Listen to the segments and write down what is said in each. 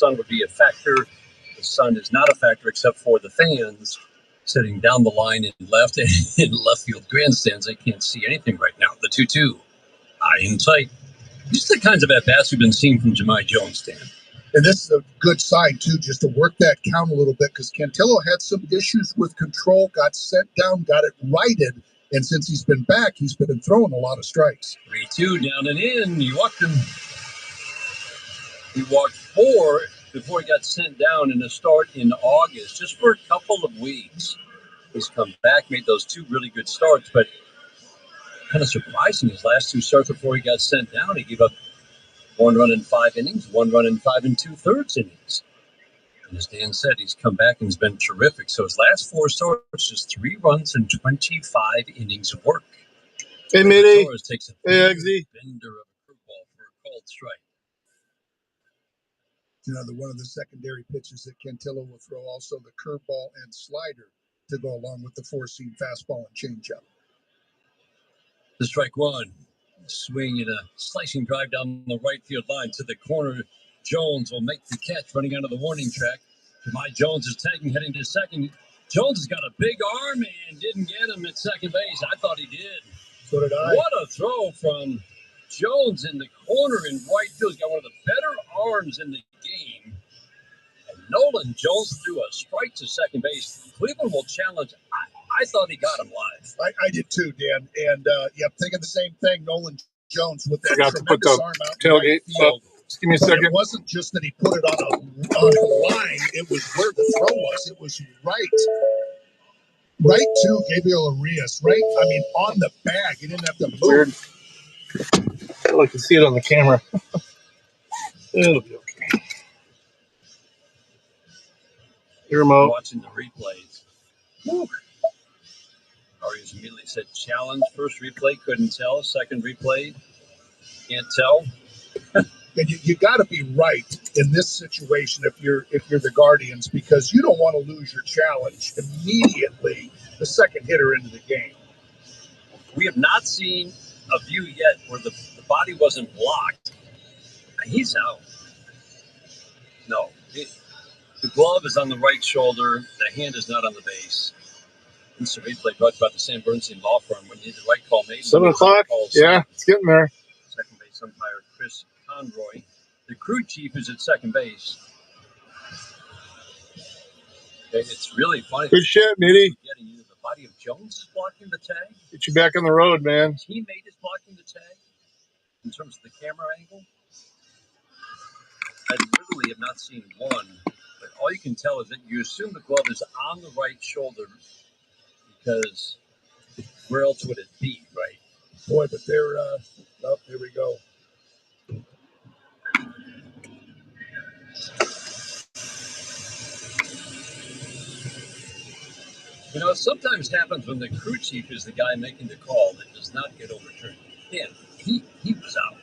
sun would be a factor. The sun is not a factor except for the fans sitting down the line in left field grandstands. They can't see anything right now. The 2-2, eye in sight. These are the kinds of at-bats we've been seeing from Jahmai Jones, Dan. And this is a good sign, too, just to work that count a little bit, because Cantillo had some issues with control, got sent down, got it righted, and since he's been back, he's been throwing a lot of strikes. 3-2, down and in. He walked him. He walked 4 before he got sent down in a start in August, just for a couple of weeks. He's come back, made those 2 really good starts, but kind of surprising, his last 2 starts before he got sent down, he gave up 1 run in 5 innings, 1 run in 5 2/3 innings. And as Dan said, he's come back and has been terrific. So his last 4 starts, just 3 runs and 25 innings of work. Hey, Mitty. Torres takes a hey, Eggsy. bender of a curveball for a called strike. Another one of the secondary pitches that Cantillo will throw, also the curveball and slider to go along with the 4-seam fastball and changeup. The strike 1. Swing and a slicing drive down the right field line to the corner. Jones will make the catch running onto the warning track. Jahmai Jones is tagging, heading to second. Jones has got a big arm and didn't get him at second base. I thought he did. So did I. What a throw from Jones in the corner in right field. He's got one of the better arms in the game. And Nolan Jones threw a strike to second base. Cleveland will challenge. I thought he got him live. I did too, Dan. And, thinking the same thing. Nolan Jones with that Forgot to put tremendous the arm out tailgate up. Just give me a second. It wasn't just that he put it on a line. It was where the throw was. It was right to Gabriel Arias. Right, I mean, on the bag. He didn't have to move. Weird. I can see it on the camera. It'll be okay. Your remote. Watching the replays. Woo. Arias immediately said challenge. First replay, couldn't tell. Second replay, can't tell. And you got to be right in this situation if you're the Guardians, because you don't want to lose your challenge immediately the second hitter into the game. We have not seen a view yet where the body wasn't blocked. He's out. No. The glove is on the right shoulder. The hand is not on the base. It's a replay brought to you by the Sam Bernstein Law Firm. When you need the right call made. 7 o'clock? Yeah, it's getting there. Second base umpire Chris Conroy. The crew chief is at second base. Okay, it's really funny. Good shit, Mitty. The body of Jones is blocking the tag. Get you back on the road, man. Teammate is blocking the tag in terms of the camera angle. I literally have not seen one, but all you can tell is that you assume the glove is on the right shoulder because where else would it be, right? Boy, but they're here we go. You know, it sometimes happens when the crew chief is the guy making the call that does not get overturned. Yeah, he was out.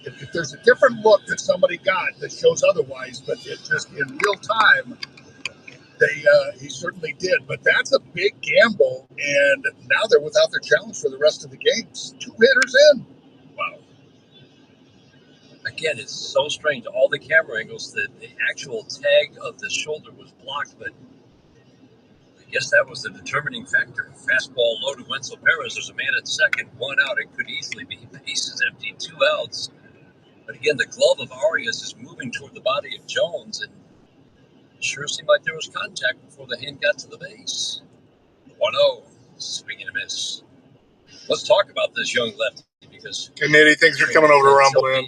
If there's a different look that somebody got that shows otherwise, but it just in real time, he certainly did. But that's a big gamble, and now they're without their challenge for the rest of the games. 2 hitters in. Wow. Again, it's so strange. All the camera angles, that the actual tag of the shoulder was blocked, but I guess that was the determining factor. Fastball low to Wenzel Perez. There's a man at second, 1 out. It could easily be bases empty, 2 outs. But again, the glove of Arias is moving toward the body of Jones, and it sure seemed like there was contact before the hand got to the base. 1-0, swing and a miss. Let's talk about this young lefty because... Hey, Mitty, thanks for coming over to Rumble In.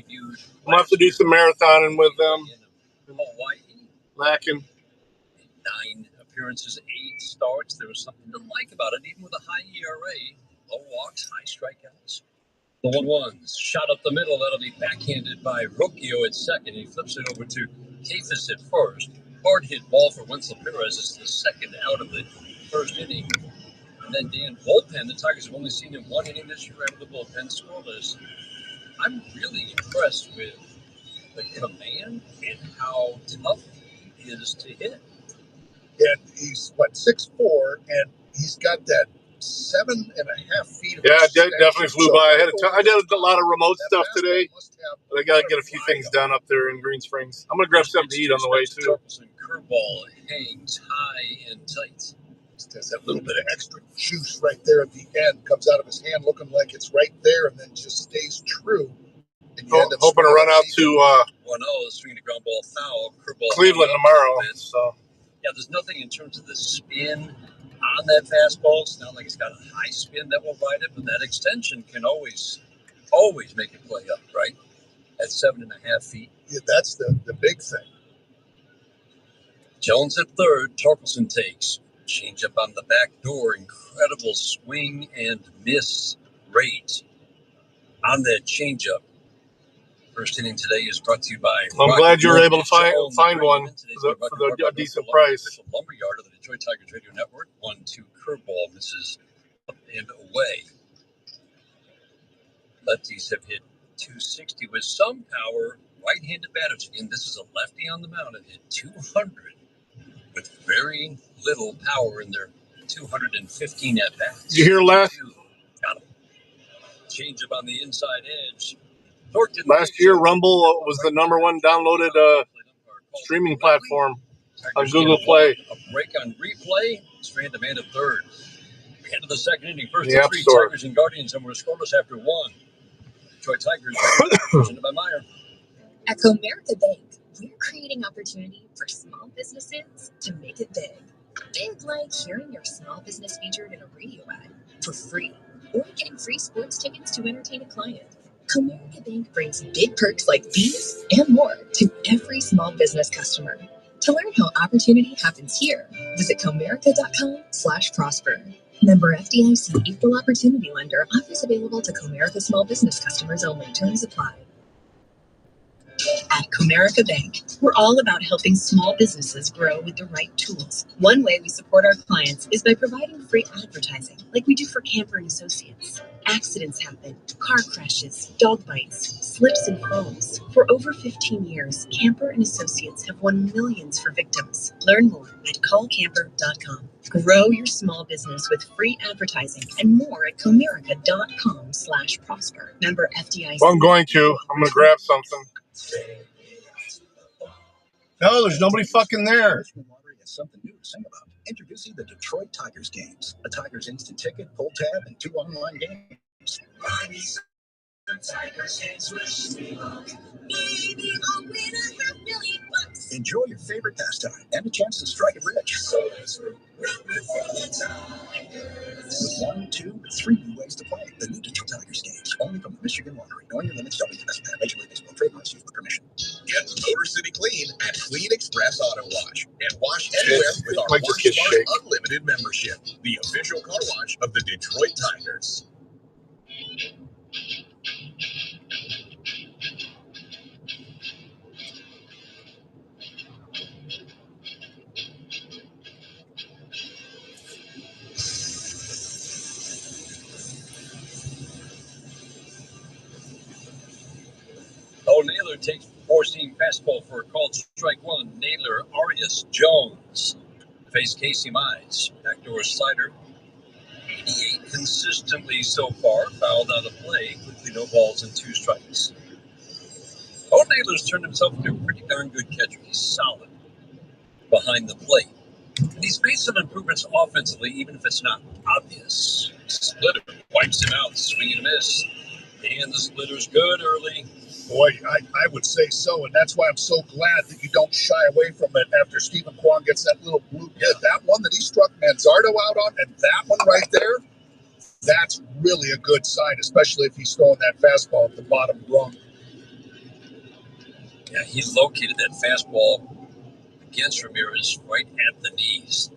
I'm going to have to do some marathoning with them. Hawaii. Lacking. 9 appearances, 8 starts. There was something to like about it, even with a high ERA. Low walks, high strikeouts. The 1-1 shot up the middle. That'll be backhanded by Rocchio at second. He flips it over to Kafis at first. Hard hit ball for Wenzel Perez. It's the second out of the first inning. And then Dan, bullpen. The Tigers have only seen him 1 inning this year out of the bullpen, scoreless. I'm really impressed with the command and how tough he is to hit. And he's 6'4", and he's got that 7.5 feet. Yeah, it definitely flew by. I did a lot of remote stuff today. But I got to get a few things done up there in Green Springs. I'm going to grab something to eat on the way, too. Curveball hangs high and tight. There's that little bit of extra juice right there at the end. Comes out of his hand looking like it's right there and then just stays true. And you end up hoping to run out to 1-0, swinging the ground ball foul. Curveball Cleveland tomorrow. So. Yeah, there's nothing in terms of the spin on that fastball. It's not like it's got a high spin that will ride it, but that extension can always make it play up, right? At 7.5 feet. Yeah, that's the big thing. Jones at third. Torkelson takes. Change up on the back door. Incredible swing and miss rate on that changeup. First inning today is brought to you by. I'm glad you were able to find one for the decent price. Lumberyard of the Detroit Tigers Radio Network. 1-2 curveball misses up and away. Lefties have hit 260 with some power. Right-handed batters again. This is a lefty on the mound and hit 200 with very little power in their 215 at bats. Did you hear last? Got him. Change up on the inside edge. Last year, Rumble was the #1 downloaded streaming platform on Google Play. A break on replay. Strand demand at third. End of the second inning. First and 3. Tigers and Guardians, and we're scoreless after 1. Detroit Tigers, presented by Meyer. At Comerica Bank, we're creating opportunity for small businesses to make it big. Big like hearing your small business featured in a radio ad for free, or getting free sports tickets to entertain a client. Comerica Bank brings big perks like these and more to every small business customer. To learn how opportunity happens here, visit comerica.com/prosper. Member FDIC Equal Opportunity Lender. Offers available to Comerica small business customers only. Terms apply. At Comerica Bank, we're all about helping small businesses grow with the right tools. One way we support our clients is by providing free advertising, like we do for Camper and Associates. Accidents happen, car crashes, dog bites, slips and falls. For over 15 years, Camper and Associates have won millions for victims. Learn more at callcamper.com. Grow your small business with free advertising and more at comerica.com/prosper. Member FDIC. Well, I'm going to grab something. No, there's nobody fucking there. Richmond Lottery has something new to sing about. Introducing the Detroit Tigers games. A Tigers instant ticket, pull tab, and 2 online games. Tigers games wish me luck. Maybe I'll win $500,000. Enjoy your favorite pastime and a chance to strike it rich. So let's root for the Tigers. With 1, 2, 3 new ways to play. The new Detroit Tigers games. Only from the Michigan Lottery. Knowing your limits, WSBA. Major League Baseball trademarks used with permission. Get Motor City Clean at Clean Express Auto Wash and wash anywhere with our Wash Smart Unlimited membership, the official car wash of the Detroit Tigers. Naylor takes four-seam fastball for a called strike one. Naylor, Arias, Jones face Casey Mize. Backdoor slider. 88 consistently so far. Fouled out of play. Quickly no balls and 2 strikes. Naylor's turned himself into a pretty darn good catcher. He's solid behind the plate. And he's made some improvements offensively, even if it's not obvious. Splitter wipes him out. Swing and a miss. And the splitter's good early. Boy, I would say so, and that's why I'm so glad that you don't shy away from it after Stephen Kwan gets that little blue hit. That one that he struck Manzardo out on, and that one right there, that's really a good sign, especially if he's throwing that fastball at the bottom rung. Yeah, he located that fastball against Ramirez right at the knees.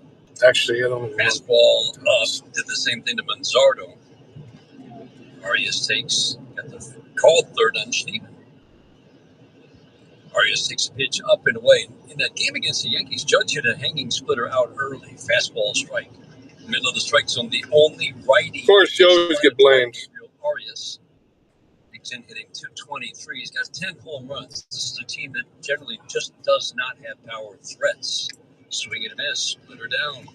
Actually, I don't know. Fastball up, did the same thing to Manzardo. Arias takes, got the called third on Schneemann. Arias takes a pitch up and away. In that game against the Yankees, Judge hit a hanging splitter out early. Fastball strike. Middle of the strike zone, the only righty. Of course, you always get blamed. Arias. Big Ten hitting 223. He's got 10 home runs. This is a team that generally just does not have power threats. Swing and a miss. Splitter down.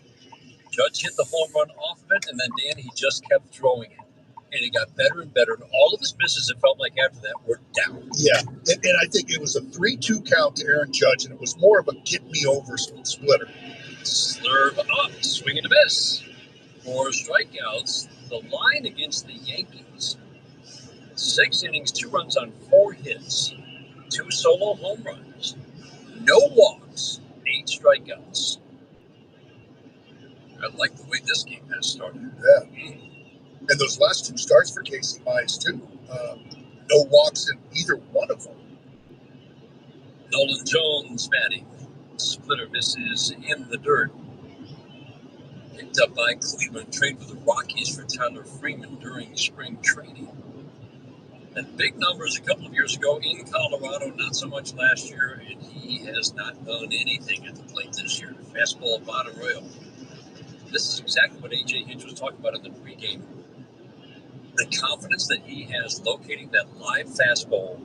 Judge hit the home run off of it, and then Dan, he just kept throwing it. And it got better and better. And all of his misses, it felt like after that, were down. Yeah, and I think it was a 3-2 count to Aaron Judge, and it was more of a get-me-over splitter. Slurve up, swing and a miss. 4 strikeouts. The line against the Yankees. 6 innings, 2 runs on 4 hits. 2 solo home runs. No walks. 8 strikeouts. I like the way this game has started. Yeah. And those last 2 starts for Casey Mize, too. No walks in either one of them. Nolan Jones batting. Splitter misses in the dirt. Picked up by Cleveland. Trade with the Rockies for Tyler Freeman during spring training. And big numbers a couple of years ago in Colorado, not so much last year, and he has not done anything at the plate this year. Fastball bottom rail. This is exactly what A.J. Hinch was talking about in the pregame. The confidence that he has locating that live fastball,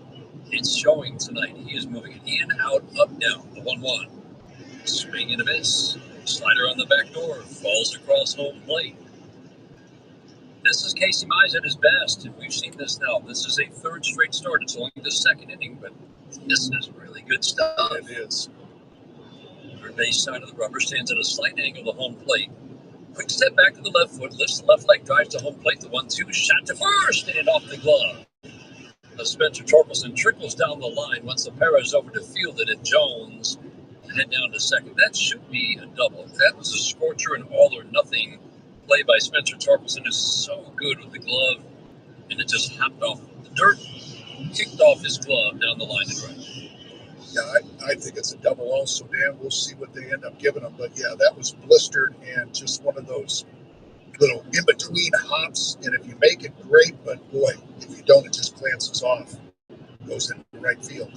it's showing tonight. He is moving it in, out, up, down. The 1-1. Swing and a miss. Slider on the back door. Falls across home plate. This is Casey Mize at his best, and we've seen this now. This is a 3rd straight start. It's only the 2nd inning, but this is really good stuff. It is. Third base side of the rubber stands at a slight angle to home plate. Quick step back to the left foot, lifts the left leg, drives to home plate. The 1-2, shot to first, and off the glove. Spencer Torkelson trickles down the line once the Perez over to field it, and Jones head down to second. That should be a double. That was a scorcher, an all or nothing play by Spencer Torkelson. Is so good with the glove, and it just hopped off the dirt, kicked off his glove down the line and right. Yeah, I think it's a double also, Dan. We'll see what they end up giving them. But, yeah, that was blistered and just one of those little in-between hops. And if you make it, great. But, boy, if you don't, it just glances off. Goes into the right field.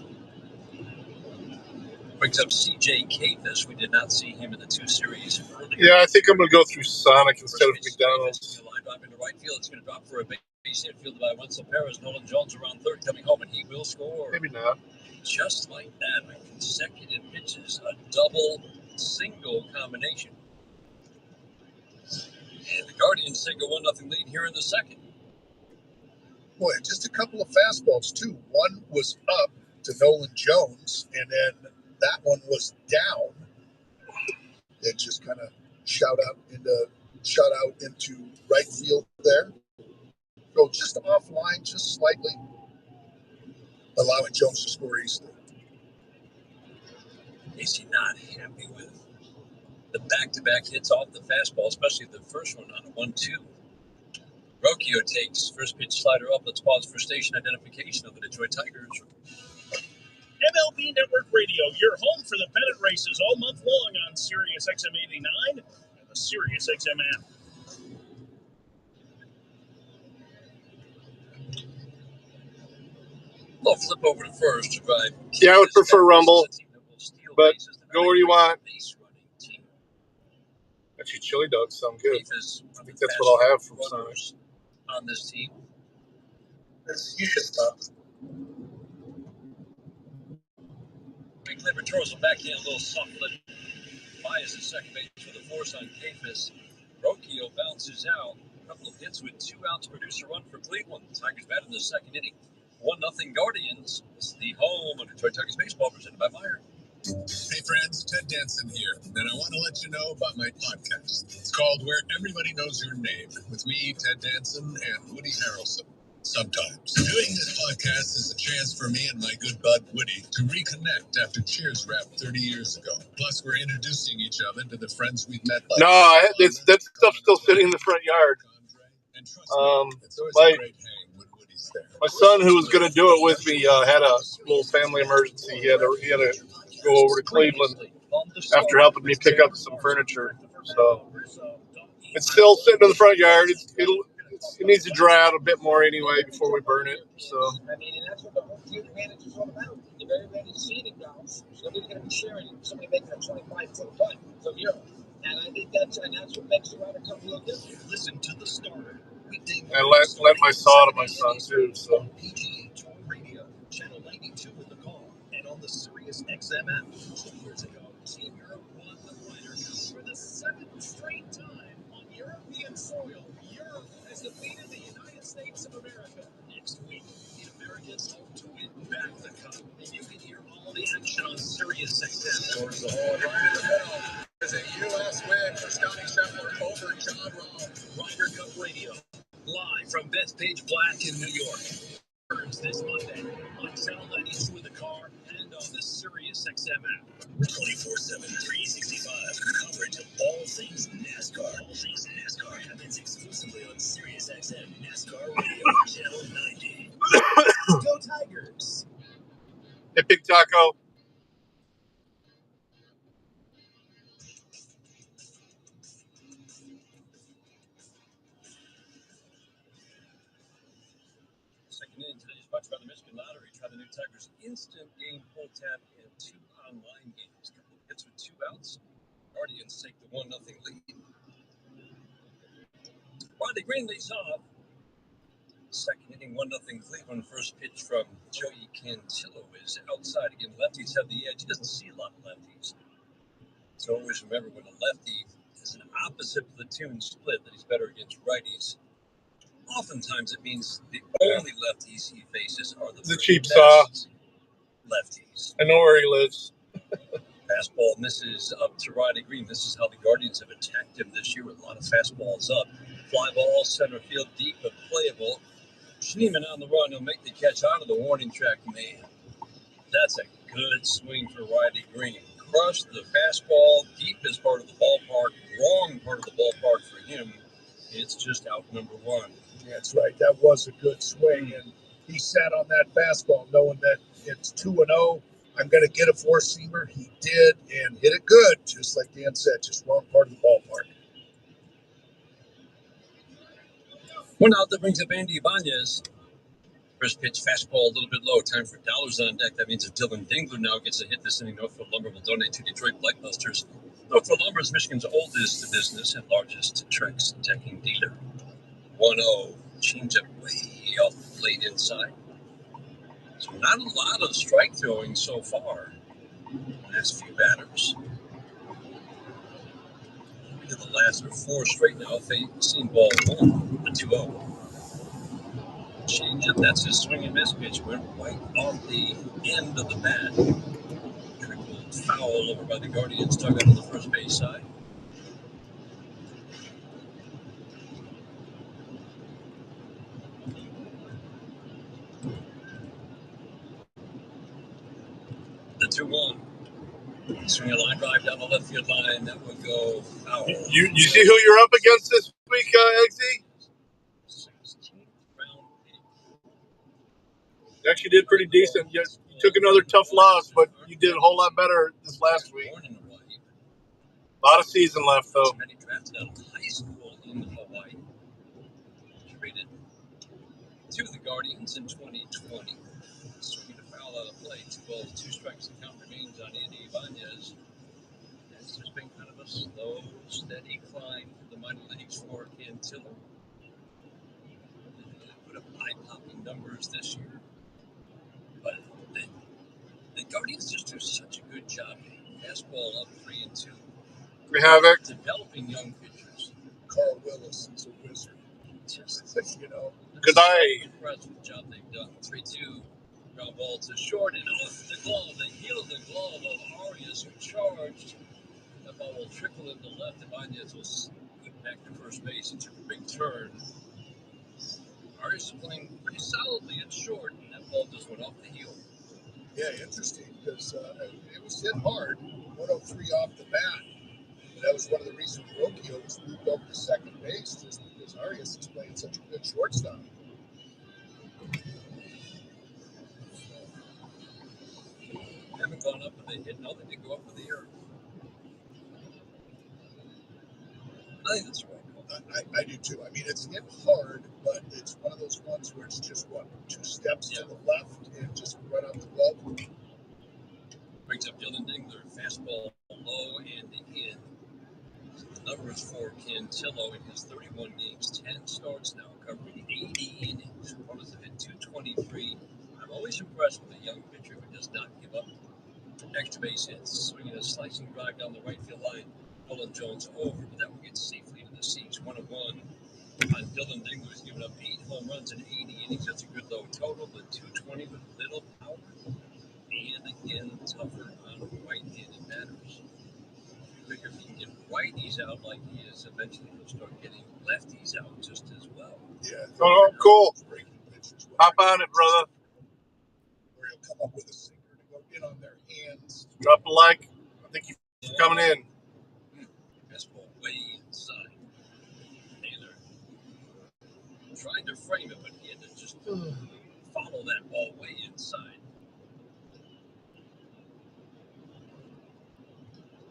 Brings up C.J. Kafis. We did not see him in the 2 series earlier. Yeah, I think I'm going to go through Sonic instead of McDonald's. Line drive into right field. It's going to drop for a base hit fielded by Wenzel Perez. Nolan Jones around third coming home, and he will score. Maybe not. Just like that, with consecutive pitches, a double-single combination. And the Guardians take a 1-0 lead here in the 2nd. Boy, just a couple of fastballs, too. One was up to Nolan Jones, and then that one was down. It just kind of shot out into right field there. Go just offline, just slightly, allowing Jones to score easily. Is he not happy with the back-to-back hits off the fastball, especially the first one on a 1-2? Rocchio takes first pitch slider up. Let's pause for station identification of the Detroit Tigers. MLB Network Radio, your home for the pennant races all month long on Sirius XM 89 and the Sirius XM app. They'll flip over to first to drive. Yeah, I would prefer Rumble, but go where you want. Actually, chili dogs sound good. I think that's what I'll have from Sonic. On this team. You should stop. Big Liberators will backhand a little soft flip. Bias at second base for the force on Kafis. Rocchio bounces out. A couple of hits with 2 outs. Produce a run for Cleveland. Tigers bat in the 2nd inning. 1-0 Guardians. This is the home of Detroit Tigers baseball presented by Meyer. Hey friends, Ted Danson here, and I want to let you know about my podcast. It's called Where Everybody Knows Your Name, with me, Ted Danson, and Woody Harrelson. Sometimes. Doing this podcast is a chance for me and my good bud Woody to reconnect after Cheers wrapped 30 years ago. Plus, we're introducing each other to the friends we've met. Like that stuff's still sitting in the front yard. My son, who was going to do it with me, had a little family emergency. He had to go over to Cleveland after helping me pick up some furniture. So it's still sitting in the front yard. It needs to dry out a bit more anyway before we burn it. So. I mean, and that's what the whole field advantage is all about. The very ready seating grounds. Somebody's going to be sharing somebody making a 25-foot putt from Europe. And I think that's what makes the Ryder Cup real different. Listen to the starter. I let my saw to my son too. So. PGA Tour Radio, channel 92 in the call, and on the Sirius XM app. 2 years ago, Team Europe won the Ryder Cup for the 7th straight time. European soil. Europe has defeated the United States of America. Next week, the Americans hope to win back the cup. And you can hear all the action on Sirius XM. Towards the hole right in the middle. There's a U.S. win for Scotty Scheffler over John Rahm. Ryder Cup Radio. Live from Bethpage Black in New York. This Monday on Channel 92 in the car and on the Sirius XM app. 24/7, 365 coverage of all things NASCAR. All things NASCAR happens exclusively on Sirius XM NASCAR Radio, Channel 90. Go Tigers! Hey, Big Taco. Second in today's brought to you by the Michigan Lottery. Try the new Tigers instant game pull tab and 2 online games. Couple of hits with 2 outs. Guardians take the 1-0 lead. Riley Green leads off. Second inning, 1-0 Cleveland. First pitch from Joey Cantillo is outside again. Lefties have the edge. He doesn't see a lot of lefties. So always remember when a lefty is an opposite platoon split that he's better against righties. Oftentimes it means the only lefties he faces are the cheap saw. Lefties. I know where he lives. Fastball misses up to Riley Green. This is how the Guardians have attacked him this year with a lot of fastballs up. Fly ball, center field deep but playable. Schneeman on the run. He'll make the catch out of the warning track. Man, that's a good swing for Riley Green. Crushed the fastball, deepest part of the ballpark, wrong part of the ballpark for him. It's just out number 1. That's right. That was a good swing, and he sat on that fastball knowing that it's 2-0. I'm going to get a 4-seamer. He did, and hit it good, just like Dan said, just wrong part of the ballpark. One out that brings up Andy Ibanez. First pitch, fastball a little bit low. Time for dollars on deck. That means if Dylan Dingler now gets a hit this inning, Northfield Lumber will donate to Detroit Blockbusters. Northfield Lumber is Michigan's oldest business and largest Trex decking dealer. 1-0. Changeup way off the plate inside. So not a lot of strike throwing so far. Last few batters. Maybe the last 4 straight now. If they've seen ball 1, the 2-0. Changeup, that's his swing and miss pitch. Went right off the end of the bat. Trickled foul over by the Guardians, dug out on the first base side. The 2-1. Swing a line drive down the left field line. That would go foul. You see who you're up against this week, Eggsy? 16th round pick. You actually did pretty decent. You took another tough loss, but you did a whole lot better this last week. Born in Hawaii. A lot of season left, though. Many drafted out of high school in Hawaii. Traded to the Guardians in 2020. Swinging a foul out of play. 2 balls, 2 strikes. The count remains on Andy Ibanez. It's just been kind of a slow, steady climb to the minor leagues for Cantillo. They put up eye-popping numbers this year. But the Guardians just do such a good job. Fastball up 3-2. We have it. Developing young pitchers. Carl Willis is a wizard. Just, Good eye. Impressed with the job they've done. 3-2. Ground ball to short and off the glove. The heel of the glove of Arias, who charged. That ball will trickle into left. Ibanez will scoot back to first base. He took a big turn. Arias is playing pretty solidly at short, and that ball just went off the heel. Yeah, interesting, because it was hit hard. 103 off the bat. And that was one of the reasons Rocchio was moved over to second base, just because Arias is playing such a good shortstop. Haven't gone up with a hit. No, they did go up with the error. I think that's right. I do too. I mean, it's hit hard, but it's one of those ones where it's just, 2 steps to the left and just right off the glove. Brings up Dylan Dingler. Fastball low and in. The numbers for Cantillo in his 31 games, 10 starts now, covering 80 innings. Opponents have hit 223. I'm always impressed with a young pitcher who does not give up extra base hits. Swinging a slicing drive down the right field line. Nolan Jones over, but that will get safely into the seats. 1-1 on Dylan Dingler. He's given up 8 home runs in 80 innings. That's a good low total, but 220 with little power. And again, tougher on right-handed batters. I figure if he can get righties out like he is, eventually he'll start getting lefties out just as well. Yeah. Oh, cool. Hop on it, brother. Where he'll come up with a sinker to go in on their hands. Drop a like. I think he's coming in. Fastball way inside. Naylor tried to frame it, but he had to just follow that ball way inside.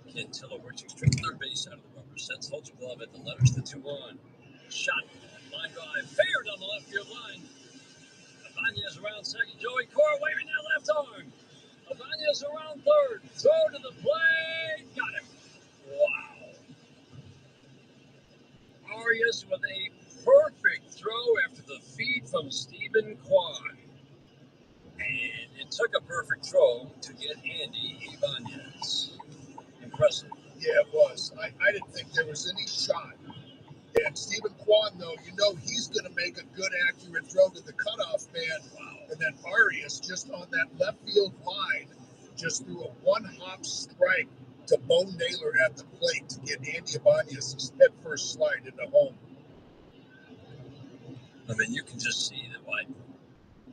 Cantillo works extreme third base out of the rubber. Sets, holds a glove at the letters. The 2-1. Shot. Line drive. Fair down the left field line. Ibanez around second. Joey Cora waving that left arm. Ibanez around third. Throw to the plate. Got him. Wow. Arias with a perfect throw after the feed from Stephen Kwan. And it took a perfect throw to get Andy Ibanez. Impressive. Yeah, it was. I didn't think there was any shot. And Stephen Kwan, though, you know he's going to make a good, accurate throw to the cutoff man. Wow. And then Arias, just on that left field line, just threw a one-hop strike to Bo Naylor at the plate to get Andy Ibanez's head-first slide into home. I mean, you can just see that why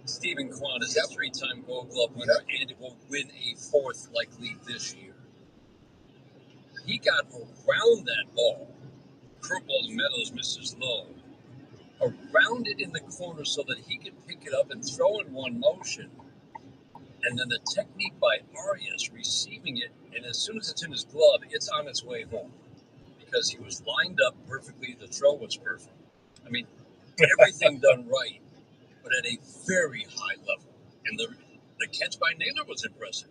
Stephen Kwan is a 3-time Gold Glove winner and will win a 4th likely this year. He got around that ball. Curveball to Meadows misses low. Around it in the corner so that he could pick it up and throw in one motion. And then the technique by Arias receiving it, and as soon as it's in his glove, it's on its way home. Because he was lined up perfectly, the throw was perfect. I mean, everything done right, but at a very high level. And the catch by Naylor was impressive.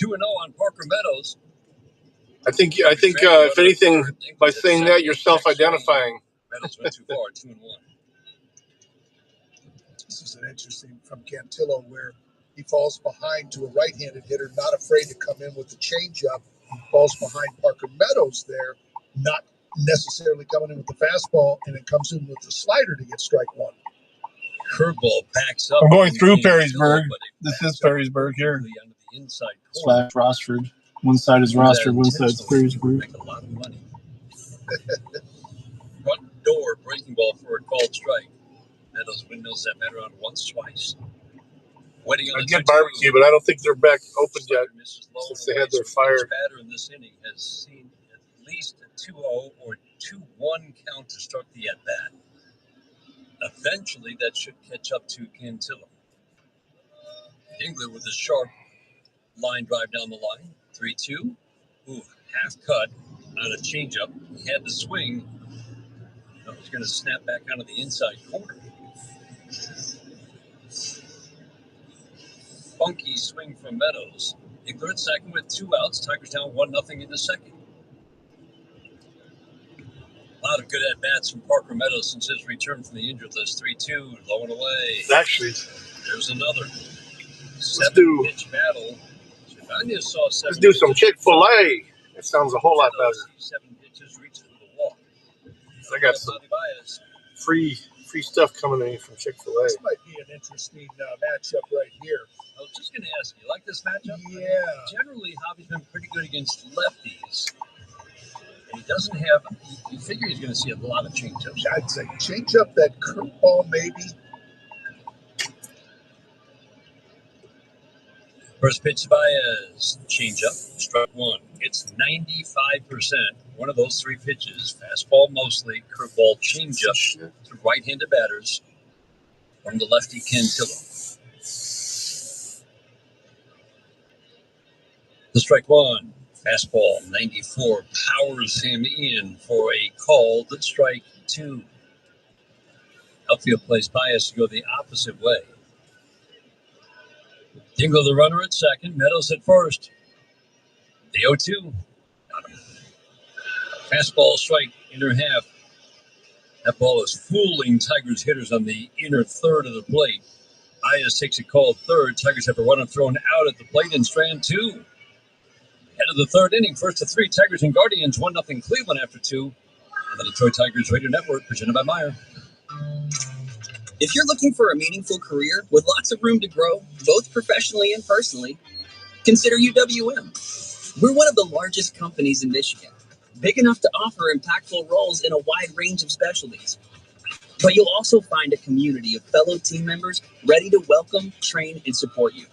2-0 on Parker Meadows. I think if anything, by saying that, you're self-identifying. Meadows went too far, 2-1. This is an interesting from Cantillo where he falls behind to a right-handed hitter, not afraid to come in with the changeup. Falls behind Parker Meadows there, not necessarily coming in with the fastball, and it comes in with the slider to get strike one. Curveball backs up. I'm going through Perrysburg. This is Perrysburg here. Slash Rossford. One side is Rossford, one side is Perrysburg. Make a lot of money. Front door breaking ball for a called strike. Meadows windmills that matter on once, twice. Waiting on I get barbecue, but I don't think they're back open yet since they had their fire. Each batter in this inning has seen at least a 2-0 or 2-1 count to start the at-bat. Eventually, that should catch up to Cantillo. Dingler with a sharp line drive down the line. 3-2. Ooh, half cut on a changeup. He had the swing. It was going to snap back onto the inside corner. Funky swing from Meadows. Dingler at second with 2 outs. Tigers down 1-0 in the second. A lot of good at-bats from Parker Meadows since his return from the injured list. 3-2, low and away. Actually, there's another. Let's do 7 some Chick-fil-A. It sounds a whole lot better. 7 pitches, reaches for the walk. I got some free stuff coming to me from Chick-fil-A. This might be an interesting matchup right here. I was just going to ask you, like this matchup? Yeah. Generally, Hobby's been pretty good against lefties. And he doesn't have, you figure he's going to see a lot of changeups. I'd say changeup, that curveball maybe. First pitch by changeup, strike one. It's 95%. One of those 3 pitches, fastball mostly, curveball, changeup to right-handed batters from the lefty Cantillo. The strike one, fastball, 94, powers him in for a called strike 2. Outfield plays bias to go the opposite way. Dingler the runner at second, Meadows at first. The 0-2. Got him. Fastball strike, inner half. That ball is fooling Tigers hitters on the inner third of the plate. Bias takes a call third. Tigers have a runner thrown out at the plate in strand 2. Head of the third inning, first to 3, Tigers and Guardians, 1-0 Cleveland after 2. On the Detroit Tigers Radio Network, presented by Meyer. If you're looking for a meaningful career with lots of room to grow, both professionally and personally, consider UWM. We're one of the largest companies in Michigan, big enough to offer impactful roles in a wide range of specialties. But you'll also find a community of fellow team members ready to welcome, train, and support you.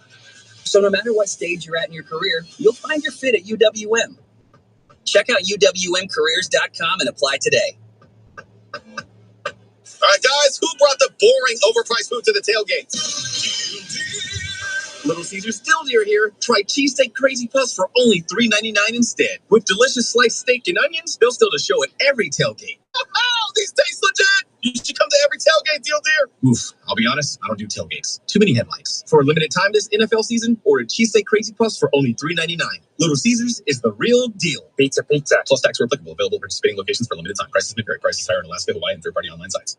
So no matter what stage you're at in your career, you'll find your fit at UWM. Check out UWMcareers.com and apply today. All right, guys, who brought the boring, overpriced food to the tailgate? Little Caesars Still Deer here. Try cheesesteak crazy puffs for only $3.99 instead. With delicious sliced steak and onions, they'll still to show at every tailgate. Oh, these taste legit. You should come to every tailgate, Deal Deer. Oof, I'll be honest, I don't do tailgates. Too many headlights. For a limited time this NFL season, order cheesesteak crazy puffs for only $3.99. Little Caesars is the real deal. Pizza. Plus tax were applicable. Available at participating locations for a limited time. Prices may vary. Prices higher in Alaska, Hawaii, and third-party online sites.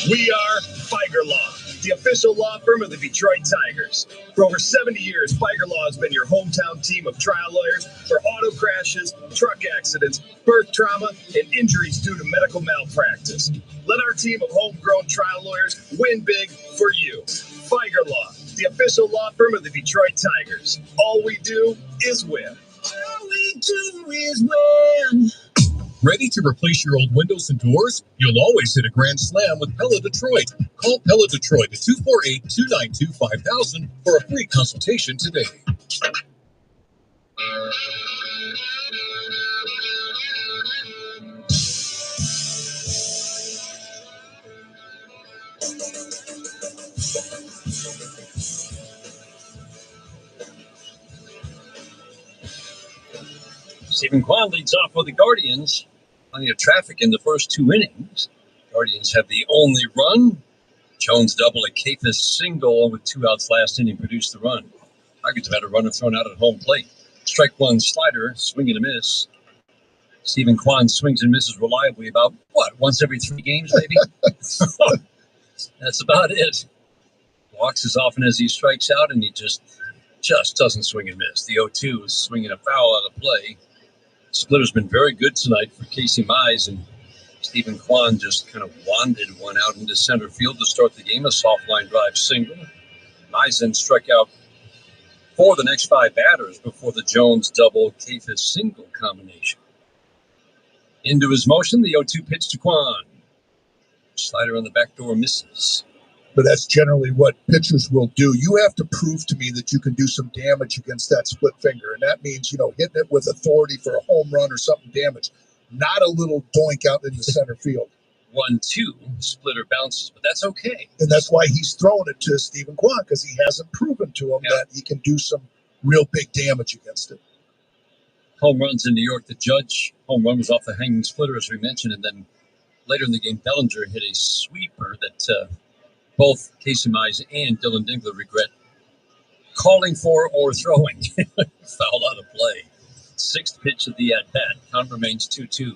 We are Feiger Law, the official law firm of the Detroit Tigers. For over 70 years, Feiger Law has been your hometown team of trial lawyers for auto crashes, truck accidents, birth trauma, and injuries due to medical malpractice. Let our team of homegrown trial lawyers win big for you. Feiger Law, the official law firm of the Detroit Tigers. All we do is win. All we do is win. Ready to replace your old windows and doors? You'll always hit a grand slam with Pella Detroit. Call Pella Detroit at 248-292-5000 for a free consultation today. Stephen Kwan leads off for the Guardians. Plenty of traffic in the first 2 innings. Guardians have the only run. Jones double, a Kafis single with 2 outs last inning produced the run. Tigers have had a runner thrown out at home plate. Strike one slider, swing and a miss. Stephen Kwan swings and misses reliably about, once every 3 games maybe? That's about it. Walks as often as he strikes out, and he just doesn't swing and miss. The 0-2 is swinging a foul out of play. Splitter's been very good tonight for Casey Mize, and Stephen Kwan just kind of wanded one out into center field to start the game, a soft line drive single. Mize then struck out 4 of the next 5 batters before the Jones double Kafis single combination. Into his motion, the 0-2 pitch to Kwan. Slider on the back door misses. But that's generally what pitchers will do. You have to prove to me that you can do some damage against that split finger. And that means, hitting it with authority for a home run or something damaged. Not a little doink out in the center field. 1-2, Splitter bounces, but that's okay. And that's why he's throwing it to Stephen Kwan, because he hasn't proven to him that he can do some real big damage against it. Home runs in New York. The Judge home run was off the hanging splitter, as we mentioned. And then later in the game, Bellinger hit a sweeper that both Casey Mize and Dylan Dingler regret calling for or throwing. Foul out of play. 6th pitch of the at-bat. Count remains 2-2.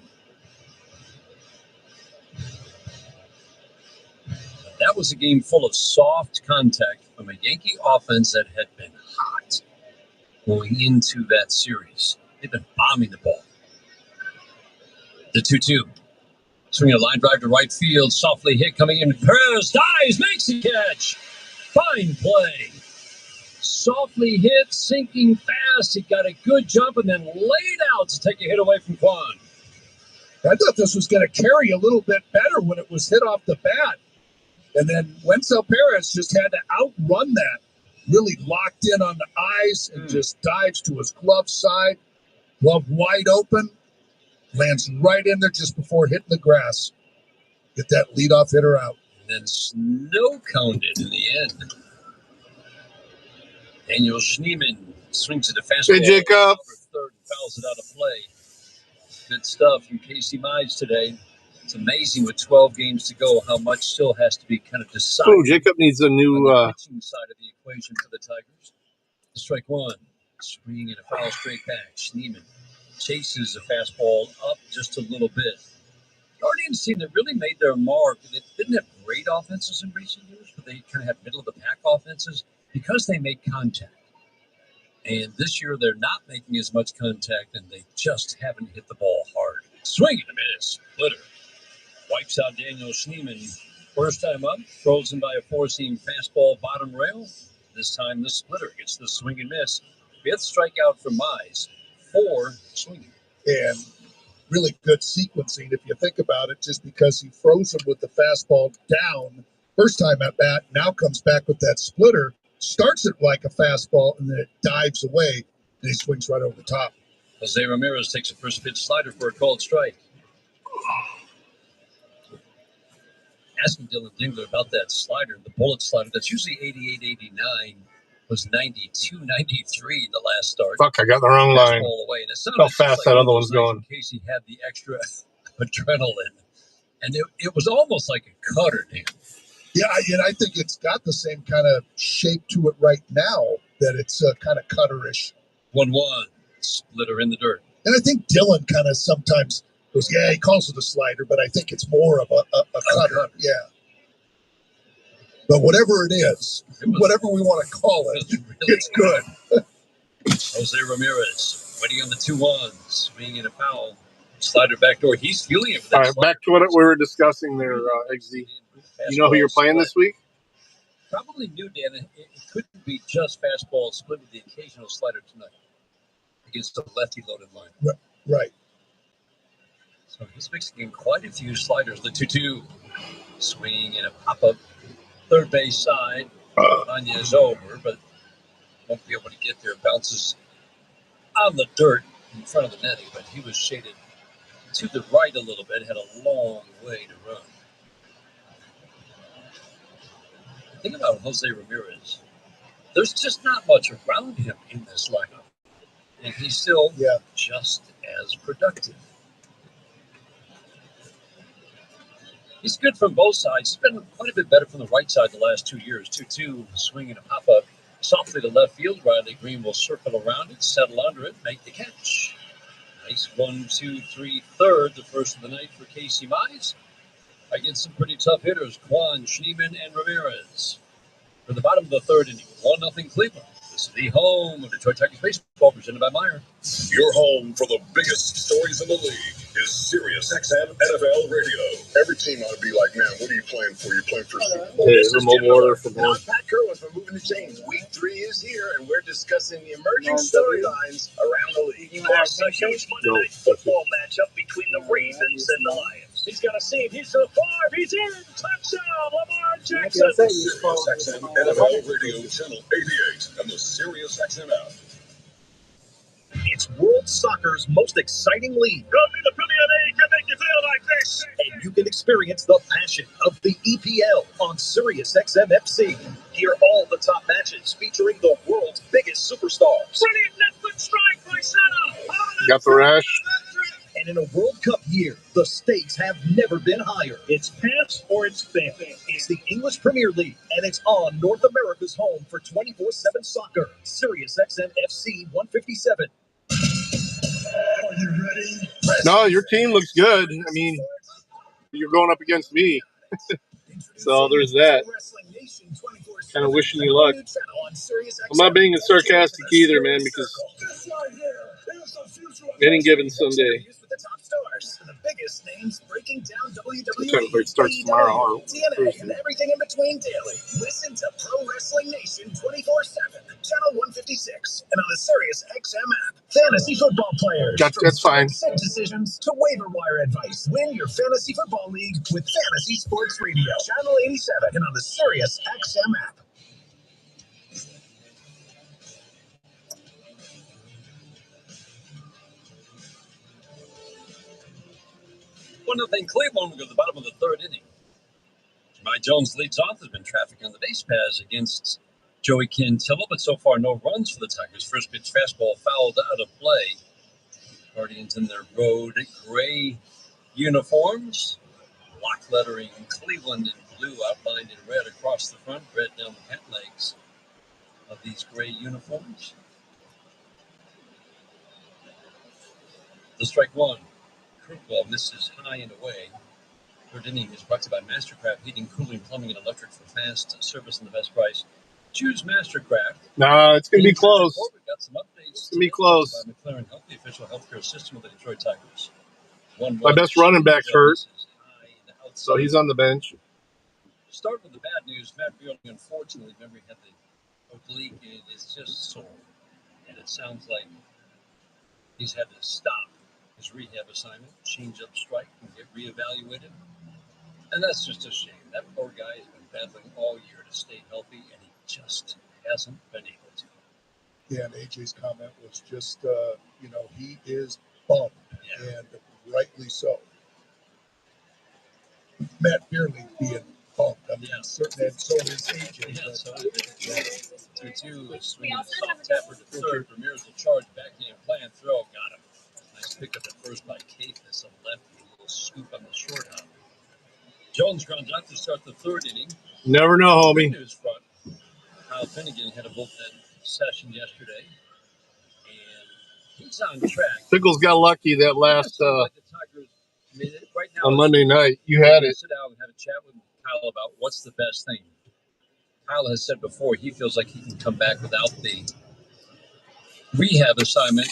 That was a game full of soft contact from a Yankee offense that had been hot going into that series. They've been bombing the ball. The 2-2. Swinging a line drive to right field. Softly hit coming in. Perez dives, makes the catch. Fine play. Softly hit, sinking fast. He got a good jump and then laid out to take a hit away from Kwan. I thought this was going to carry a little bit better when it was hit off the bat. And then Wenzel Perez just had to outrun that. Really locked in on the eyes and just dives to his glove side. Glove wide open. Lands right in there just before hitting the grass. Get that leadoff hitter out. And then snow counted in the end. Daniel Schneemann swings at a fastball. Hey, Jacob. Over third and fouls it out of play. Good stuff from Casey Mize today. It's amazing with 12 games to go how much still has to be kind of decided. Oh, Jacob needs a new on the pitching side of the equation for the Tigers. Strike one. Swing and a foul straight back. Schneemann chases a fastball up just a little bit. Guardians team that really made their mark. They didn't have great offenses in recent years, but they kind of had middle of the pack offenses because they made contact. And this year, they're not making as much contact, and they just haven't hit the ball hard. Swing and a miss. Splitter. Wipes out Daniel Schneemann. First time up, throws him by a four-seam fastball bottom rail. This time, the splitter gets the swing and miss. Fifth strikeout for Mize. 4 swinging. And really good sequencing, if you think about it, just because he froze him with the fastball down first time at bat, now comes back with that splitter, starts it like a fastball, and then it dives away, and he swings right over the top. Jose Ramirez takes a first pitch slider for a called strike. Asking Dylan Dingler about that slider, the bullet slider, that's usually 88, 89, was 92, 93 the last start. Fuck, I got the wrong line. Away. And it sounded how fast like that other one's going. Casey had the extra adrenaline. And it was almost like a cutter, Dan. Yeah, and I think it's got the same kind of shape to it right now, that it's kind of cutterish. 1-1, splitter in the dirt. And I think Dylan kind of sometimes goes, yeah, he calls it a slider, but I think it's more of a cutter. Yeah. But whatever it is, whatever we want to call it, it's good. Jose Ramirez waiting on the 2-1, swinging a foul. Slider backdoor. He's feeling it. All right, back to what we were discussing there, XZ. You know who you're playing this week? Probably new, Dan. It couldn't be just fastball split with the occasional slider tonight against a lefty-loaded line. Right. So he's mixing in quite a few sliders. The 2-2, swing and a pop-up third base side. Anya is over, but won't be able to get there. Bounces on the dirt in front of the netting, but he was shaded to the right a little bit. Had a long way to run. The thing about Jose Ramirez, there's just not much around him in this lineup, and he's still just as productive. He's good from both sides. He's been quite a bit better from the right side the last 2 years. 2-2, swinging a pop-up softly to left field. Riley Green will circle around it, settle under it, make the catch. Nice 1-2-3 third, the first of the night for Casey Mize. Against some pretty tough hitters, Kwan, Schneemann, and Ramirez. For the bottom of the third inning, 1-0 Cleveland. This is the home of Detroit Tigers baseball, presented by Meyer. Your home for the biggest stories in the league is Sirius XM NFL Radio. Every team ought to be like, man, what are you playing for? You're playing for remote water for more. Pat Kerwin from Moving the Chains. Week 3 is here, and we're discussing the emerging storylines around the league. Plus, a huge Monday Night Football matchup between the Ravens and the Lions. He's got a seam. He's to the 5. He's in. Touchdown, Lamar Jackson. Sirius XM NFL Radio, Channel 88, and the Sirius XM app. It's world soccer's most exciting league. The Premier League can make you feel like this. And you can experience the passion of the EPL on Sirius XM FC. Hear all the top matches featuring the world's biggest superstars. Brilliant left-foot strike by Salah. Got the rash. And in a World Cup year, the stakes have never been higher. It's pass or it's fail. It's the English Premier League, and it's on North America's home for 24/7 soccer. Sirius XM FC 157. Are you ready? No, your team looks good. I mean, you're going up against me. So there's that. Kind of wishing you luck. I'm not being sarcastic either, man, because any given Sunday. The biggest names breaking down WWE. Technically, it starts tomorrow. TNA and everything in between daily. Listen to Pro Wrestling Nation 24/7, channel 156, and on the Sirius XM app. Fantasy football players. That's fine. Set decisions to waiver wire advice. Win your fantasy football league with Fantasy Sports Radio, channel 87, and on the Sirius XM app. One nothing Cleveland will go to the bottom of the third inning. Jemai Jones leads off. There's been traffic on the base paths against Joey Cantillo, but so far no runs for the Tigers. First pitch fastball fouled out of play. Guardians in their road gray uniforms. Block lettering Cleveland in blue outlined in red across the front, red down the hat legs of these gray uniforms. The strike one. Curveball misses high and away. Third inning is brought to you by Mastercraft Heating, Cooling, Plumbing, and Electric for fast service and the best price. Choose Mastercraft. Nah, it's going to be close. We got some updates. It's going to be close. By McLaren Health, the official healthcare system of the Detroit Tigers. My best running back's hurt, so he's on the bench. Start with the bad news. Matt Beerling, unfortunately, remember, he had the oblique, and it is just sore. And it sounds like he's had to stop his rehab assignment, change up strike, and get reevaluated. And that's just a shame. That poor guy has been battling all year to stay healthy, and he just hasn't been able to. Yeah, and AJ's comment was just, he is bummed, and rightly so. Matt Beerling being bummed. I mean, certainly, and so is AJ. Yeah, so is 2-2, swinging soft tapper to third. Ramirez will charge, backhand, plan, throw, got him. Nice pickup at first by Kafis on the left, a little scoop on the short hop. Jones grounds out to start the third inning. Never know, homie. News front. Kyle Finnegan had a bullpen session yesterday, and he's on track. Pickles got lucky that last right now, on Monday night. You had it. Sit down and have a chat with Kyle about what's the best thing. Kyle has said before he feels like he can come back without the rehab assignment.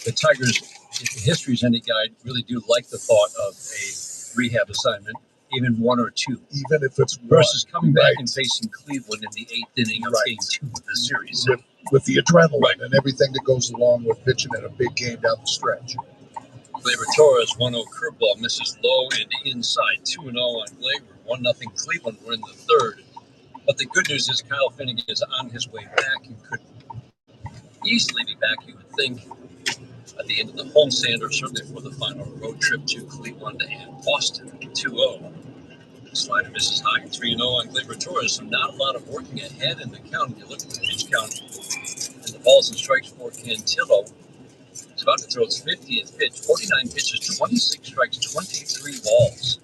The Tigers, if the history's any guide, really do like the thought of a rehab assignment, even one or two. Even if it's versus coming back and facing Cleveland in the 8th inning of game 2 of the series. With the adrenaline and everything that goes along with pitching in a big game down the stretch. Gleyber Torres, 1-0 curveball, misses low and inside. 2-0 on Gleyber. 1-0 Cleveland. We're in the third. But the good news is Kyle Finnegan is on his way back and could easily be back, you would think, at the end of the homestand or certainly for the final road trip to Cleveland and Boston. 2-0. Slider misses high. 3-0 on Gleyber Torres. So not a lot of working ahead in the count. You look at the pitch count and the balls and strikes for Cantillo. He's about to throw his 50th pitch. 49 pitches, 26 strikes, 23 balls.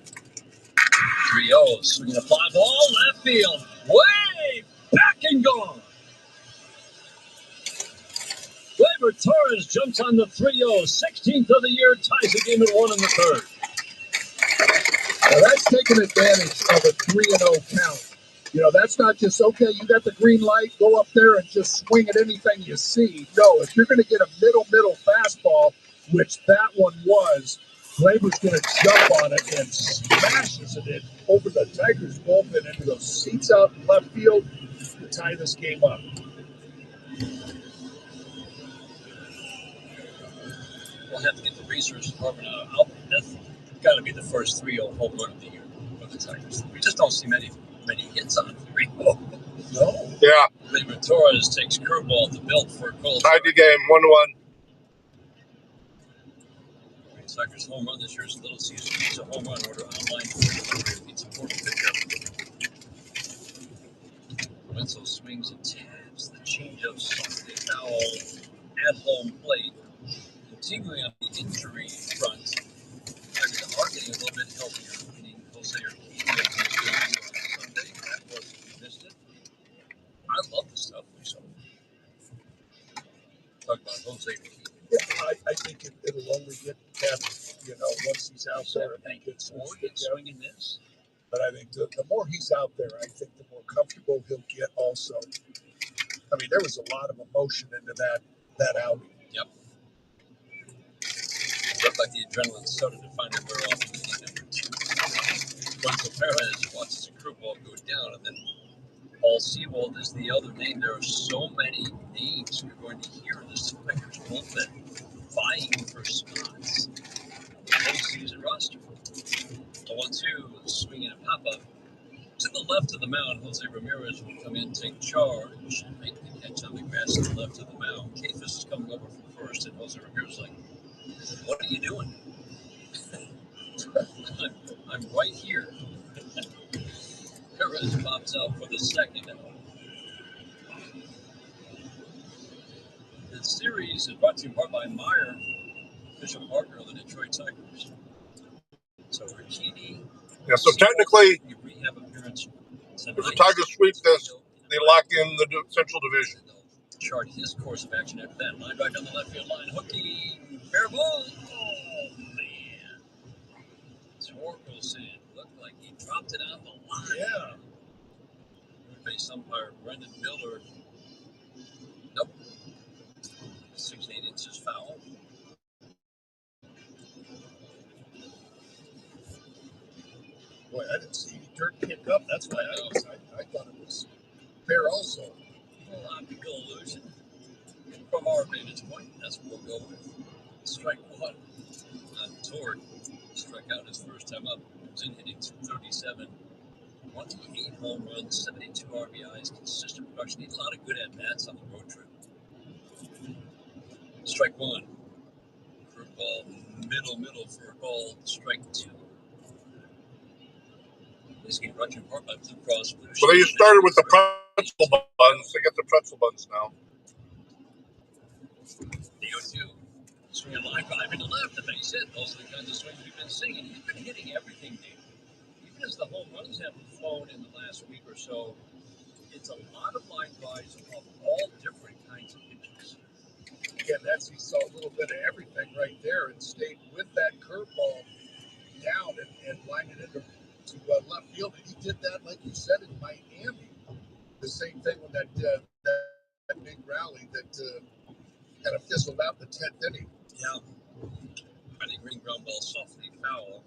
3-0, swinging a fly ball, left field, way back and gone. Gleyber Torres jumps on the 3-0, 16th of the year, ties the game at 1 in the third. Now that's taking advantage of a 3-0 count. That's not just, okay, you got the green light, go up there and just swing at anything you see. No, if you're going to get a middle fastball, which that one was, Gleyber's going to jump on it and smashes it over the Tigers' bullpen into those seats out in left field to tie this game up. We'll have to get the research department out. That's got to be the first 3-0 home run of the year for the Tigers. We just don't see many hits on 3-0. No. Yeah. Gleyber Torres takes curveball to Milt for a goal. Tied the game, 1-1. Tigers home run this year is Little Caesar Pizza home run order online for delivery. Pizza Port pickup. Lorenzo swings and taps the changeup, softly foul at home plate. Continuing on the injury front, Tigers are getting a little bit healthier. Meaning Jose Urquidy on Sunday. That was missed it. I love the stuff we saw. Talk about Jose Urquidy. Yeah, I think it'll only get better, once he's out there. I think it's swinging this. But I think the more he's out there, I think the more comfortable he'll get also. I mean, there was a lot of emotion into that outing. Yep. It looked like the adrenaline started to finally wear off in the number 2. Lorenzo Perez watches the curveball go down, and then Paul Sewald is the other name. There are so many names you're going to hear in this Tigers bullpen vying for spots. Postseason roster. The 1-2, swinging a pop-up to the left of the mound. Jose Ramirez will come in, take charge, make the catch on the grass to the left of the mound. Kafis is coming over from first, and Jose Ramirez is like, "What are you doing?" I'm right here. Perez pops out for the second. The series is brought to you in part by Meyer, official partner of the Detroit Tigers. So Urquidy. Yeah, so technically, rehab appearance if the Tigers sweep this, they lock in the Central Division. Chart his course of action after that. Line drive down the left field line. Hooking. Fair ball. Oh, man. Torkelson looked like he dropped it on the line. Yeah. Third base umpire Brendan Miller. Nope. 6 8 inches foul. Boy, I didn't see any dirt kick up. That's why I thought it was fair also. Well, optical illusion. From our vantage point, that's what we'll go with. Strike one. Torque struck out his first time up. Was in hitting 237. 28 home runs, 72 RBIs, consistent production. Need a lot of good at-bats on the road trip. Strike one. Curveball, middle for a ball. Strike two. This game brought to you in part by Blue Cross Blue Shield. Well, you started with the pretzel buns. They got the pretzel buns now. The 0-2. Swinging line drive into left, the base hit. Those are the kinds of swings we've been seeing. He's been hitting everything, Dave. Even as the home runs haven't flown in the last week or so, it's a lot of line drives of all different kinds of pitches. Again, you saw a little bit of everything right there and stayed with that curveball down and lined it into left field. And he did that, like you said, in Miami. The same thing with that big rally that kind of fizzled out in the 10th inning. Yeah. Riley Green ground ball softly foul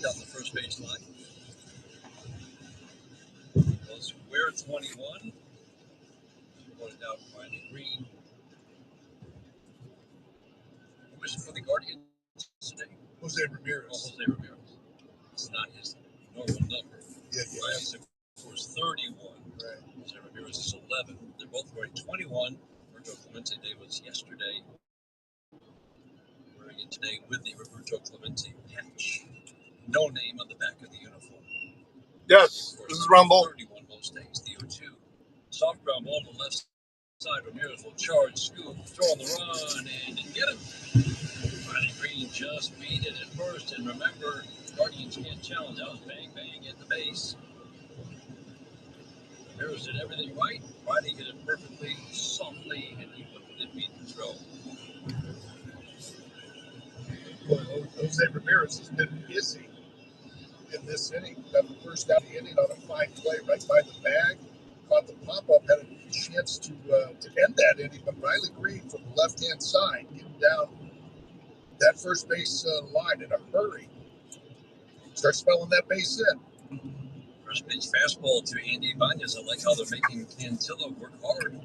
down the first base line. Goes square 21. Pointed out Riley Green. Who was for the Guardians today? Jose Ramirez. Oh, Jose Ramirez. It's not his normal number. Yeah. Ryan was 31. Right. Jose Ramirez is 11. They're both wearing 21. Roberto Clemente Day was yesterday. Wearing it today with the Roberto Clemente patch. No name on the back of the uniform. Yes, this is Rumble. 31 most days. The 0-2. Soft ground ball on the left side. Ramirez will charge, scoop, throw on the run, and get it. Riley Green just beat it at first. And remember, Guardians can't challenge out. Bang, bang at the base. Ramirez did everything right. Riley hit it perfectly, softly, and he did beat the throw. Well, Jose Ramirez has been busy in this inning. Got the first out of the inning on a fine play right by the bag. Caught the pop-up, had a chance to end that inning, but Riley Green from the left-hand side getting down that first base line in a hurry. Start spelling that base in. First pitch fastball to Andy Ibanez. I like how they're making Cantillo work hard.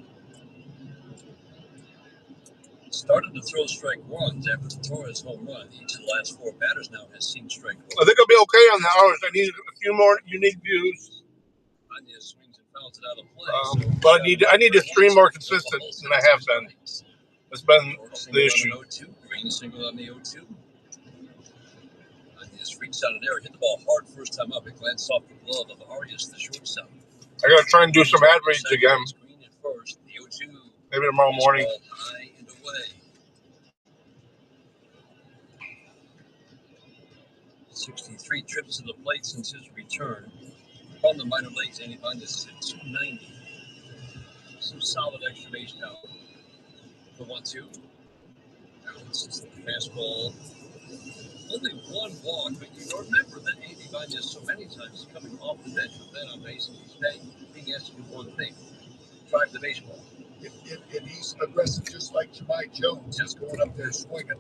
Started to throw strike ones after the Torres home run. Each of the last four batters now has seen strike one. I think I'll be okay on the hours. I need a few more unique views. Ibanez swings and fouls it out of play. But I need to stream more consistent than I have been. That's been the issue. Green single on the 0-2. Ibanez reached out an error, hit the ball hard first time up. It glanced off the glove of Arias, the shortstop. I got to try and do some ad reads again. Green at first, the 0-2. Maybe tomorrow morning. High and away. 63 trips to the plate since his return. From the minor leagues, Andy Ibanez is at 290. Some solid extra base power. The 1-2. Bounces the fastball. Only one walk, but you remember that Andy Ibanez so many times is coming off the bench with men on base, and he's being asked to do one thing: drive the baseball. And he's aggressive just like Jemai Jones. He's going up there swinging.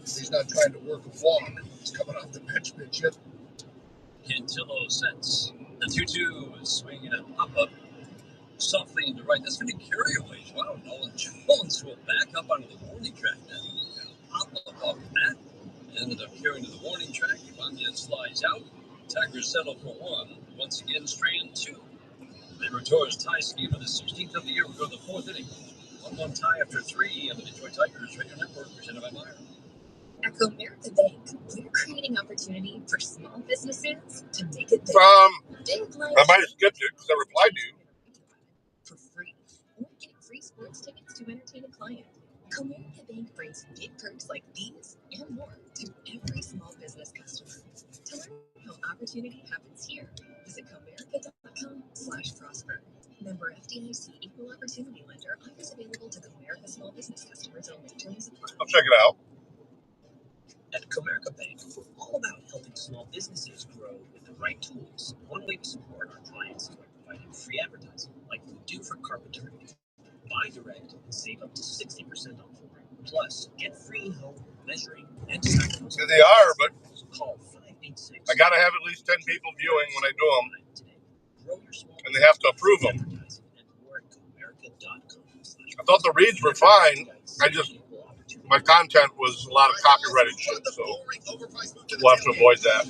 He's not trying to work a walk. He's coming off the bench hit. Cantillo sets. The 2-2 is swinging a pop-up softly into right. That's going to carry away. Wow, Nolan Jones will back up onto the warning track now. Pop-up off the bat. Ended up carrying to the warning track. Ibanez flies out. Tigers settle for one. Once again, strand two. Labor Torres tie scheme of the 16th of the year will go to the fourth inning. 1-1 tie after three on the Detroit Tigers Radio Network, presented by Meyer. At Comerica Bank, we're creating opportunity for small businesses to make it big. Big like I might have skipped it because I replied to you. For free, or getting free sports tickets to entertain a client. Comerica Bank brings big perks like these and more to every small business customer. To learn how opportunity happens here, visit comerica.com/prosper. Member FDIC Equal Opportunity Lender. Offers available to Comerica small business customers only. Terms apply. I'll check it out. At Comerica Bank, we're all about helping small businesses grow with the right tools. One way to support our clients is by providing free free advertising, like we do for carpentry. Buy direct and save up to 60% on flooring. Plus, get free home measuring and styling. Yeah, they are, but Call 586. I got to have at least 10 people viewing when I do them, Grow your small and they have to approve them. advertising at I thought the reads were fine. My content was a lot of copyrighted shit, so we'll have to avoid that.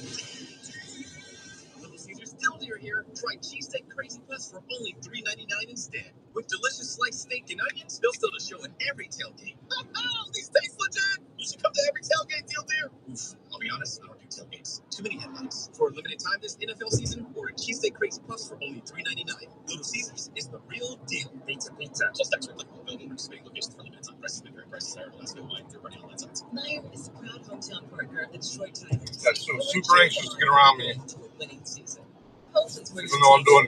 Little Caesars still near here. Try cheesesteak crazy plus for only $3.99 instead. With delicious sliced steak and onions, they'll still to show at every tailgate. Oh, these taste legit. You should come to every tailgate deal there. Oof, I'll be honest, I don't do tailgates. Too many headlights. For a limited time this NFL season, order cheesesteak crazy plus for only $3.99. Little Caesars is the real deal. Pizza. Plus tax are applicable. Available in participating locations for limited time. Prices may vary. Prices higher. Last fill line. Third party online sites. Meyer is a proud hometown partner of the Detroit Tigers. That's so super anxious to get around me, To a winning season. even though I'm doing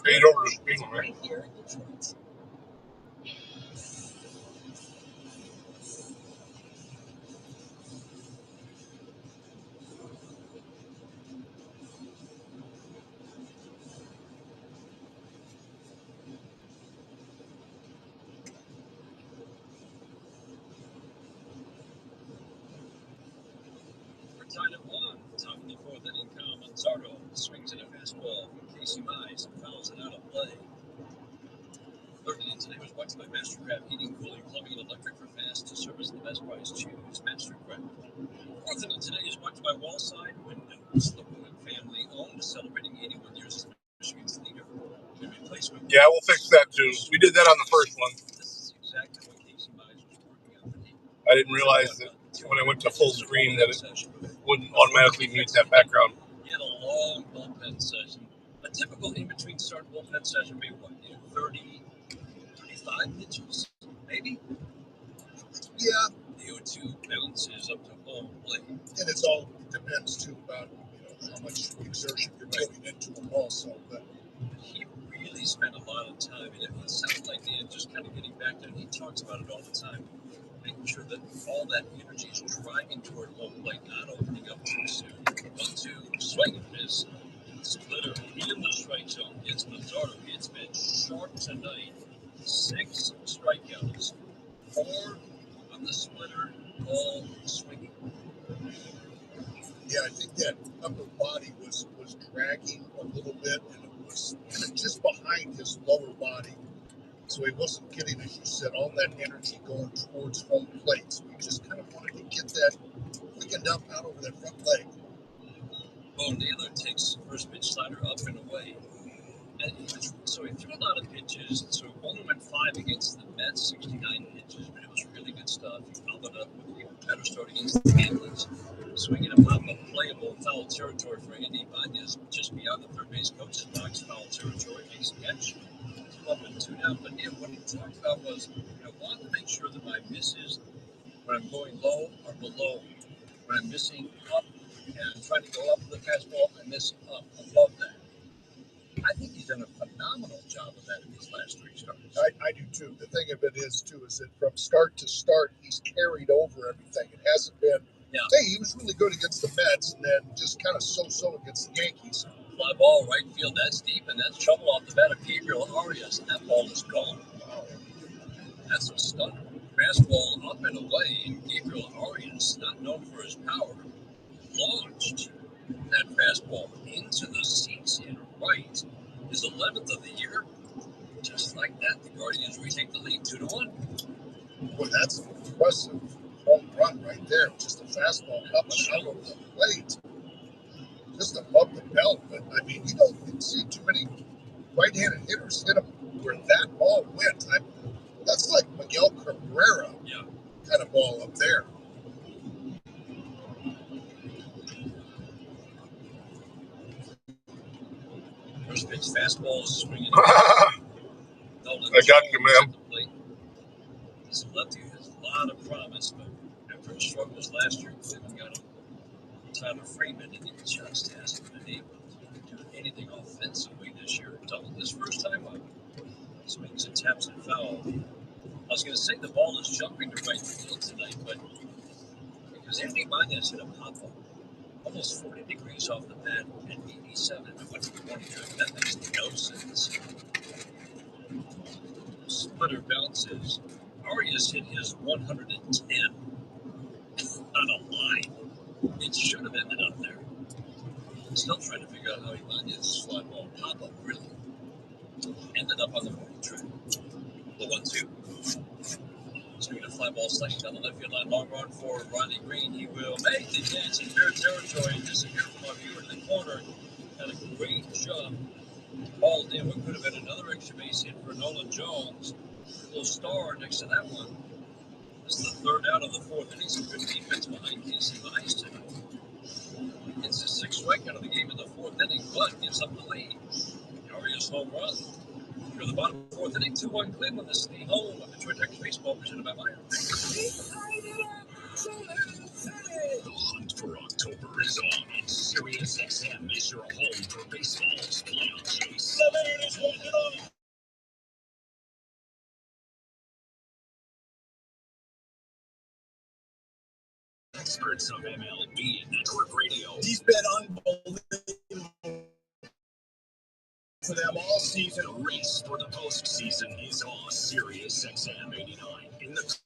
8 over the speed limit. Right here in Detroit. We're tied at 1. Top of the fourth inning, Kyle Manzardo swings at a fastball from Casey Mize and fouls it out of play. Third inning today was watched by Mastercraft Heating, Cooling, Plumbing, and Electric for fast to service the best price. Choose Mastercraft. Fourth inning today is watched by Wallside Windows, the Wood family owned, celebrating 81 years as Michigan's leader. The replacement. Yeah, we'll fix that too. We did that on the first one. This is exactly what Casey Mize was working on for me. I didn't realize that when I went to full screen that it wouldn't automatically mute that background. He had a long bullpen session. A typical in-between start bullpen session may be what, 30, 35 pitches, maybe? Yeah, The 0-2 bounces up to home plate. and it's all depends too about how much exertion you're putting into them also. But He really spent a lot of time, and it sounds like Dan just kind of getting back there, and he talks about it all the time, making sure that all that energy is driving toward home plate, not opening up too soon. 1-2, swing and miss. Splitter in the strike zone. It's Manzardo. It's been sharp tonight. 6 strikeouts. 4 on the splitter, all swinging. yeah, I think that upper body was dragging a little bit, and it was kind of just behind his lower body. So he wasn't getting, as you said, all that energy going towards home plate. So he just kind of wanted to get that quickened up out over that front leg. Bo Naylor takes first pitch slider up and away. And so he threw a lot of pitches, so he only went 5 against the Mets, 69 pitches, but it was really good stuff. He followed it up with an even better start against the Yankees. Swinging a pop up playable foul territory for Andy Ibanez, just beyond the third base coach's box, foul territory, makes a catch. 2 down, but yeah, what he talked about was, I want to make sure that my misses, when I'm going low, are below. When I'm missing up and I'm trying to go up with the fastball, I miss up above that. I think he's done a phenomenal job of that in these last 3 starts. I do too. The thing of it is too is that from start to start he's carried over everything. It hasn't been. Yeah. Hey, he was really good against the Mets, and then just kind of so against the Yankees. Fly ball right field, that's deep, and that's trouble off the bat of Gabriel Arias, and that ball is gone. Wow. That's a stunner. Fastball up and away, and Gabriel Arias, not known for his power, launched that fastball into the seats in right. His 11th of the year. Just like that, the Guardians retake the lead 2-1. Boy, that's an impressive home run right there. Just a fastball up and out over the plate. Just above the belt. But, I mean, you don't see too many right-handed hitters hit him where that ball went. That's like Miguel Cabrera kind of ball up there. First pitch fastball is swinging. I got you, man. This lefty has a lot of promise, but after his struggles last year, Cleveland got him. Tyler Freeman, and he just hasn't been able to do anything offensively this year. Doubled his first time up. Swings and taps it foul. I was going to say the ball is jumping to right field tonight, but because Andy Ibanez hit a pop-up almost 40 degrees off the bat at 87. What do you want to do? That makes no sense. offense. Splitter bounces. Arias hit his 110 on a line. It should have ended up there. Still trying to figure out how he landed his fly ball pop-up, really. Ended up on the morning track. The 1-2. Swinging a fly ball slicing down the left field line. Long run for Riley Green. He will make the catch in fair territory and disappear from our viewer in the corner. Had a great jump. Balled in what could have been another extra base hit for Nolan Jones. A little star next to that one. This is the third out of the fourth inning. Some good defense behind Casey Mize tonight. It's his sixth strikeout of the game in the fourth inning, but gives up the lead. Arias home run. Near the bottom of the fourth inning, 2-1 Cleveland. This is the home of Detroit Tigers baseball presented by Meyer. The hunt for October is on. Sirius XM is your home for baseball's playoff chase. Experts of MLB Network Radio. He's been unbelievable for them all season. The race for the postseason is on Sirius XM 89 in the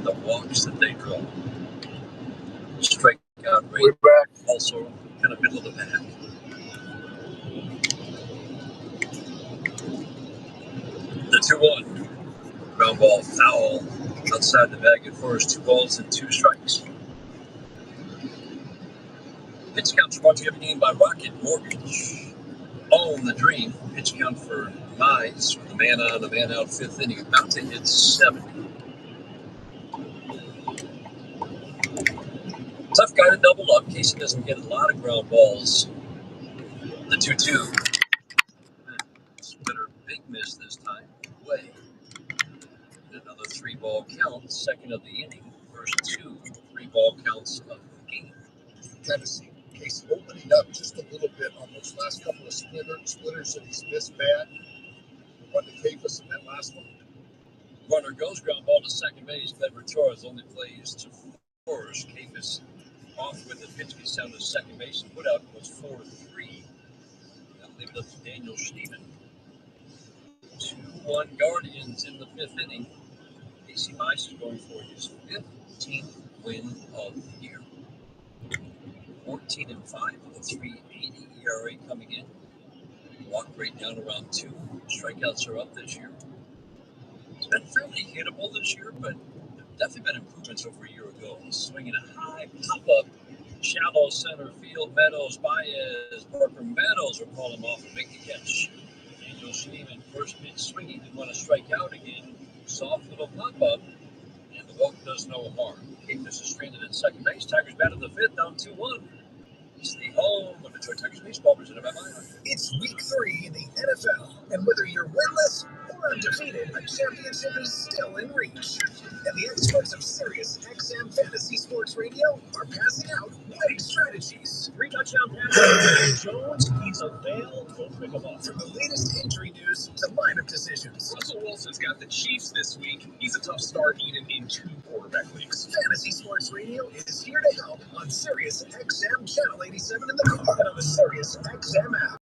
the walks that they draw. Strikeout rate, We're back. also kind of middle of the pack. The 2-1. Ground ball foul outside the bag at first. 2 balls and 2 strikes. Pitch counts brought to you every game by Rocket Mortgage. Own the dream. Pitch count for Mize with the man on, the man out, 5th inning. About to hit 7. Tough guy to double up. Casey doesn't get a lot of ground balls. The 2-2. Splitter, big miss this time. Way. Another 3-ball count. Second of the inning. First 2 3-ball counts of the game. Kind of see Casey opening up just a little bit on those last couple of splitters that he's missed bad. One to Capus in that last one. Runner goes, ground ball to second base. Pedro Torres only plays to first. Capus off with the pitch, gets down to second base, and put out was 4-3. That'll leave it up to Daniel Schneeman. 2-1 Guardians in the 5th inning. Casey Mize is going for his 15th win of the year. 14-5 with a 3.80 ERA coming in. Walk rate down around 2. Strikeouts are up this year. It's been fairly hittable this year, but definitely been improvements over a year ago. Swinging a high pop-up, shallow center field. Meadows, Baez, Parker Meadows will call him off and make the catch. Daniel Schneeman, first pitch swinging, didn't want to strike out again. Soft little pop-up, and the walk does no harm. Capus is stranded at second base. Tigers batted the 5th, down 2-1. It's the home of Detroit Tigers baseball, presented by Meijer. It's week 3 in the NFL, and whether you're winless or undefeated, a championship is still in reach. And the experts of Sirius XM Fantasy Sports Radio are passing out winning strategies. 3 touchdown passes. Jones, he's a bail. Go pick him up. From the latest injury news to lineup decisions, Russell Wilson's got the Chiefs this week. He's a tough start even in 2 quarterback leagues. Fantasy Sports Radio is here to help on Sirius XM Channel 87 in the car and on the Sirius XM app.